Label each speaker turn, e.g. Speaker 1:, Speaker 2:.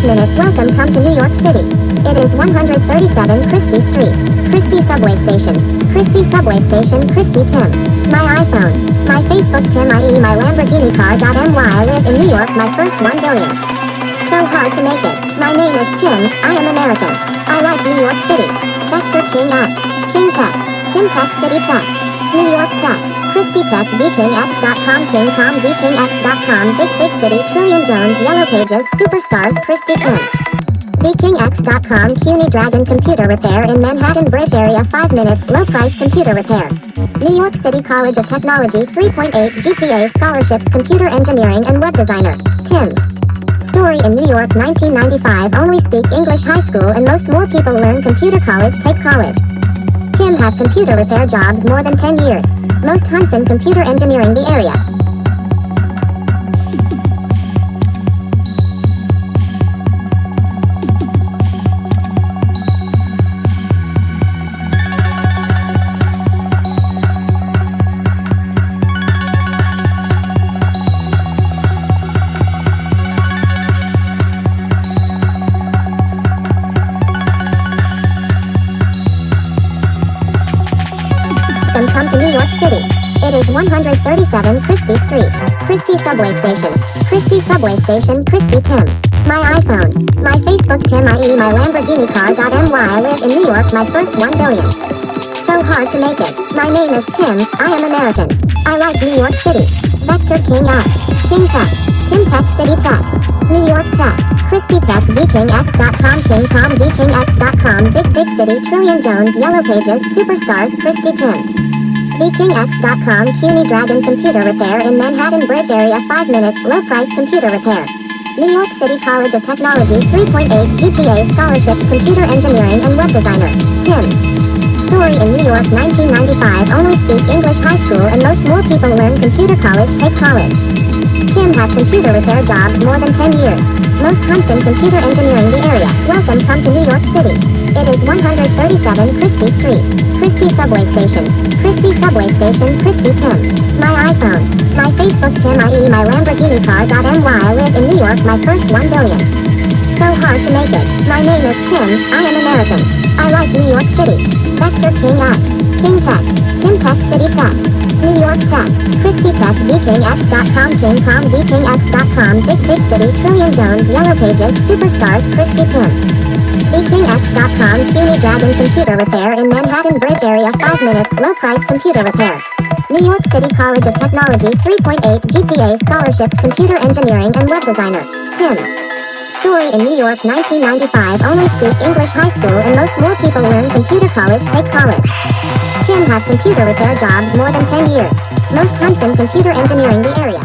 Speaker 1: 5 minutes. Welcome to New York City. It is 137 Chrystie Street. Chrystie Subway Station. Chrystie Subway Station. Chrystie Tim. My iPhone. My Facebook Tim IE. My Lamborghini car.my. I live in New York. My first 1 billion. So hard to make it. My name is Tim. I am American. I like New York City. Vector King X. King Tech. Tim Tech City Tech. New York Tech. Chrystie Tech. VKingX.com. KingCom. VKingX.com. Big City. Trillion Jones. Yellow Pages. Superstars. Chrystie Tim. VKingX.com. CUNY Dragon Computer Repair in Manhattan Bridge Area. 5 minutes. Low price computer repair. New York City College of Technology. 3.8 GPA scholarships. Computer engineering and web designer. Tim's. Story in New York 1995. Only speak English. High school and more people learn computer. College. Take college. Tim have computer repair jobs more than 10 years. Most hunts in computer engineering the area. Come to New York City. It is 137 Chrystie Street. Chrystie Subway Station. Chrystie Subway Station. Chrystie Tim. My iPhone. My Facebook Tim IE. My Lamborghini car.my. I live in New York. My first 1 billion. So hard to make it. My name is Tim. I am American. I like New York City. Vector King X. King Tech. Tim Tech City Tech. New York Tech. Chrystie Tech. VKingX.com. KingCom. VKingX.com. Big City. Trillion Jones. Yellow Pages. Superstars. Chrystie Tim. VKingX.com. CUNY Dragon Computer Repair in Manhattan Bridge Area. 5 minutes. Low price computer repair. New York City College of Technology. 3.8 GPA scholarships. Computer engineering and web designer. Tim's. Story in New York 1995. Only speak English. High school and more people learn computer. College. Take college. Tim have computer repair jobs more than 10 years. Most hunts in computer engineering the area. Welcome to New York City. It is 137 Chrystie Street. Chrystie Subway Station. Chrystie Subway Station. Chrystie Tim. My iPhone. My Facebook Tim IE. My Lamborghini car.my. I live in New York. My first 1 billion. So hard to make it. My name is Tim. I am American. I like New York City. Vector King X. King Tech. Tim Tech City Tech. New York Tech. Chrystie Tech. VKingX.com. KingCom. VKingX.com. Big City. Trillion Jones. Yellow Pages. Superstars. Chrystie Tim. VKingX.com. CUNY Dragon Computer Repair in Manhattan Bridge Area. 5 minutes. Low price computer repair. New York City College of Technology. 3.8 GPA scholarships. Computer engineering and web designer. Tim's. Story in New York 1995. Only speak English. High school and more people learn computer. College. Take college. Tim has computer repair jobs more than 10 years. Most hunts in computer engineering the area.